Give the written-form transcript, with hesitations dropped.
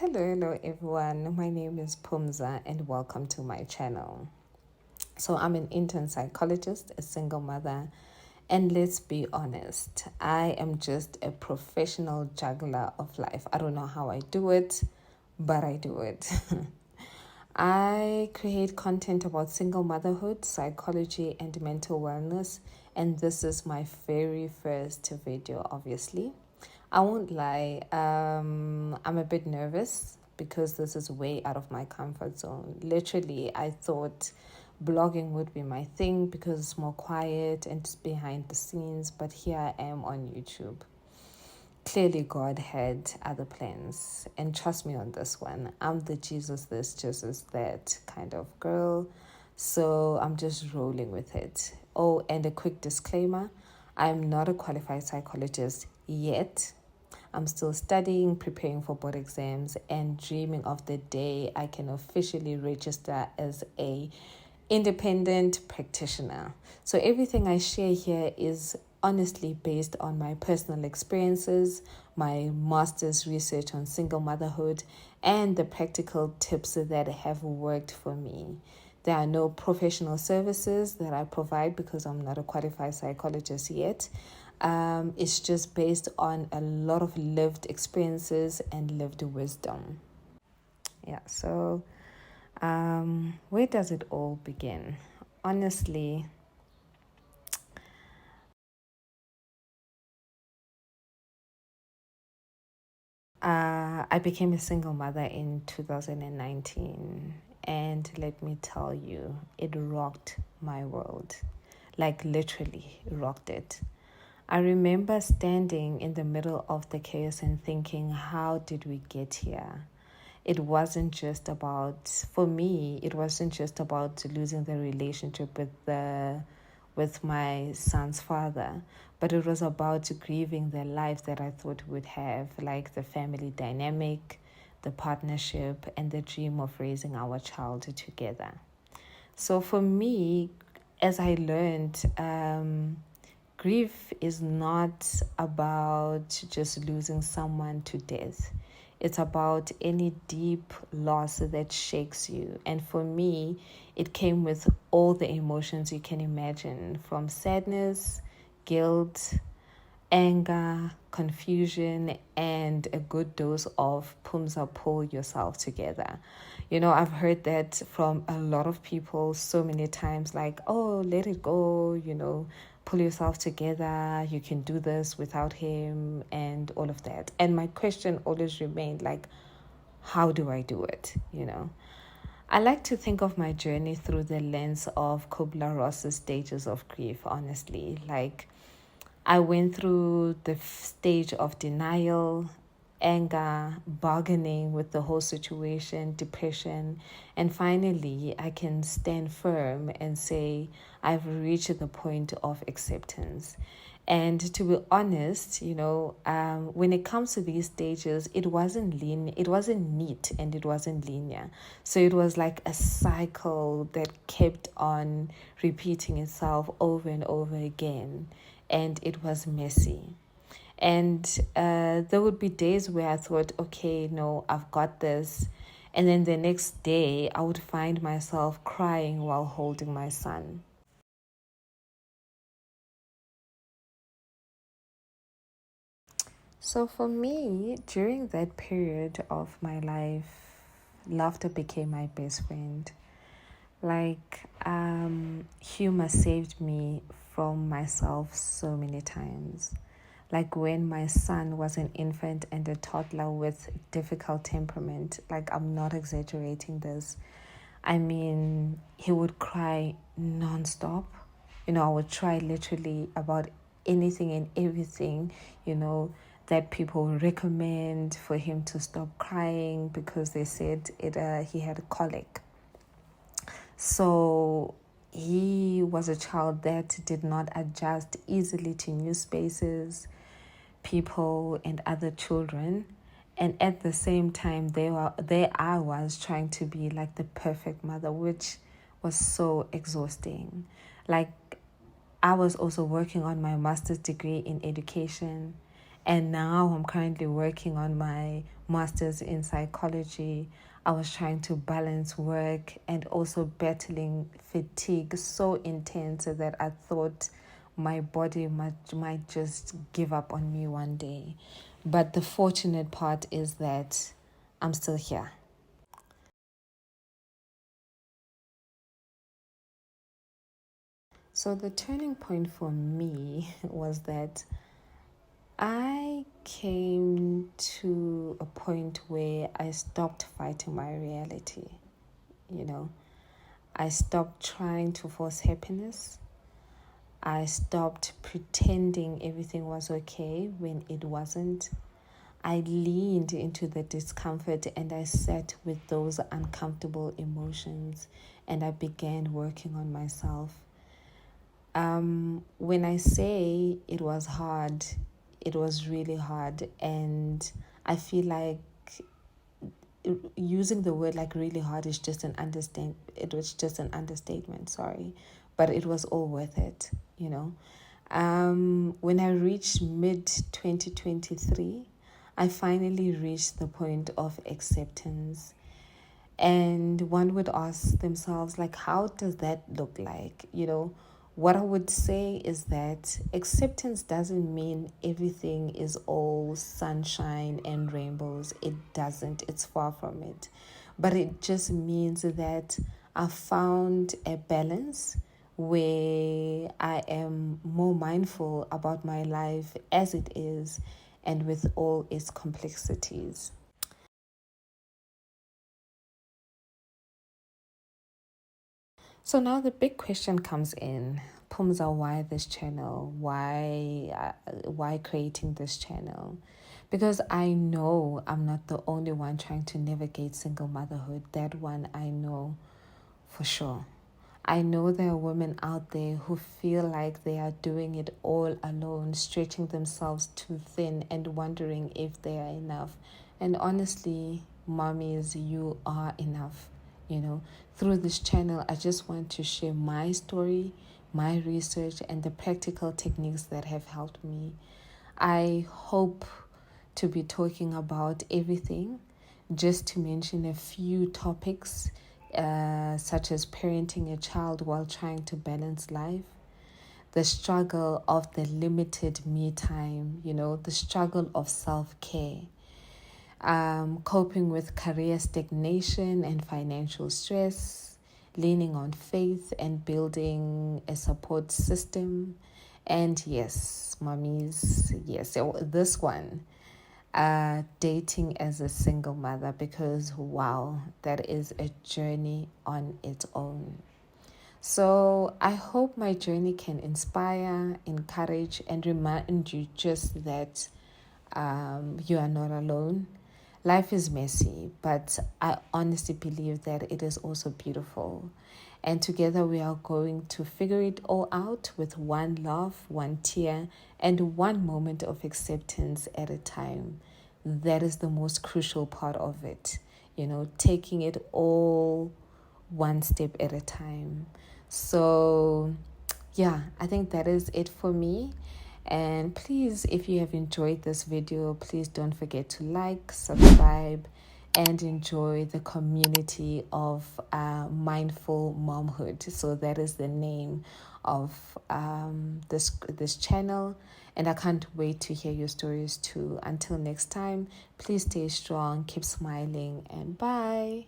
Hello everyone. My name is Pumza and welcome to my channel. So I'm an intern psychologist, a single mother, and let's be honest, I am just a professional juggler of life. I don't know how I do it, but I do it. I create content about single motherhood, psychology, and mental wellness, and this is my very first video, obviously. I won't lie, I'm a bit nervous because this is way out of my comfort zone. Literally, I thought blogging would be my thing because it's more quiet and just behind the scenes, but here I am on YouTube. Clearly, God had other plans, and trust me on this one, I'm the Jesus this, Jesus that kind of girl, so I'm just rolling with it. Oh, and a quick disclaimer, I'm not a qualified psychologist yet. I'm still studying, preparing for board exams, and dreaming of the day I can officially register as a independent practitioner. So everything I share here is honestly based on my personal experiences, my master's research on single motherhood, and the practical tips that have worked for me. There are no professional services that I provide because I'm not a qualified psychologist yet. It's just based on a lot of lived experiences and lived wisdom. Yeah, so where does it all begin? Honestly, I became a single mother in 2019, and let me tell you, it rocked my world. Like, literally, rocked it. I remember standing in the middle of the chaos and thinking, how did we get here? It wasn't just about, for me, it wasn't just about losing the relationship with my son's father, but it was about grieving the life that I thought we'd have, like the family dynamic, the partnership, and the dream of raising our child together. So for me, as I learned, grief is not about just losing someone to death. It's about any deep loss that shakes you. And for me, it came with all the emotions you can imagine, from sadness, guilt, anger, confusion, and a good dose of pumza, pull yourself together. You know, I've heard that from a lot of people so many times, like, oh, let it go, pull yourself together, you can do this without him, and all of that. And my question always remained, like, how do I do it? I like to think of my journey through the lens of Kubler-Ross's stages of grief, honestly. Like, I went through the stage of denial, anger, bargaining with the whole situation, depression, and finally I can stand firm and say I've reached the point of acceptance. And to be honest, when it comes to these stages, it wasn't neat, and it wasn't linear. So it was like a cycle that kept on repeating itself over and over again, and it was messy. And there would be days where I thought, okay, no, I've got this. And then the next day, I would find myself crying while holding my son. So for me, during that period of my life, laughter became my best friend. Like, humor saved me from myself so many times. Like when my son was an infant and a toddler with difficult temperament, like I'm not exaggerating this. I mean, he would cry nonstop. I would try literally about anything and everything, you know, that people recommend for him to stop crying because they said he had a colic. So he was a child that did not adjust easily to new spaces, people, and other children. And at the same time, there I was trying to be like the perfect mother, which was so exhausting. Like, I was also working on my master's degree in education, And now I'm currently working on my master's in psychology. I was trying to balance work and also battling fatigue so intense that I thought my body might just give up on me one day. But the fortunate part is that I'm still here. So the turning point for me was that I came to a point where I stopped fighting my reality. You know, I stopped trying to force happiness. I stopped pretending everything was okay when it wasn't. I leaned into the discomfort and I sat with those uncomfortable emotions and I began working on myself. When I say it was hard, it was really hard, and I feel like using the word like really hard is just an understand. It was just an understatement. Sorry, but it was all worth it. You know, when I reached mid 2023, I finally reached the point of acceptance. And one would ask themselves, like, how does that look like? You know, what I would say is that acceptance doesn't mean everything is all sunshine and rainbows. It doesn't, it's far from it. But it just means that I found a balance where I am more mindful about my life as it is and with all its complexities. So now the big question comes in, Pumza, why this channel? Why creating this channel? Because I know I'm not the only one trying to navigate single motherhood. That one I know for sure. I know there are women out there who feel like they are doing it all alone, stretching themselves too thin and wondering if they are enough. And honestly, mommies, you are enough. You know, through this channel, I just want to share my story, my research, and the practical techniques that have helped me. I hope to be talking about everything, just to mention a few topics, such as parenting a child while trying to balance life, the struggle of the limited me time, you know, the struggle of self care, coping with career stagnation and financial stress, leaning on faith and building a support system. And yes, mummies, yes, so this one, dating as a single mother, because wow, that is a journey on its own. So I hope my journey can inspire, encourage, and remind you just that you are not alone. Life is messy, but I honestly believe that it is also beautiful. And together we are going to figure it all out with one love, one tear, and one moment of acceptance at a time. That is the most crucial part of it. You know, taking it all one step at a time. So, yeah, I think that is it for me. And please, if you have enjoyed this video, please don't forget to like, subscribe, and enjoy the community of mindful momhood. So that is the name of this channel, and I can't wait to hear your stories too. Until next time, please stay strong, keep smiling, and bye.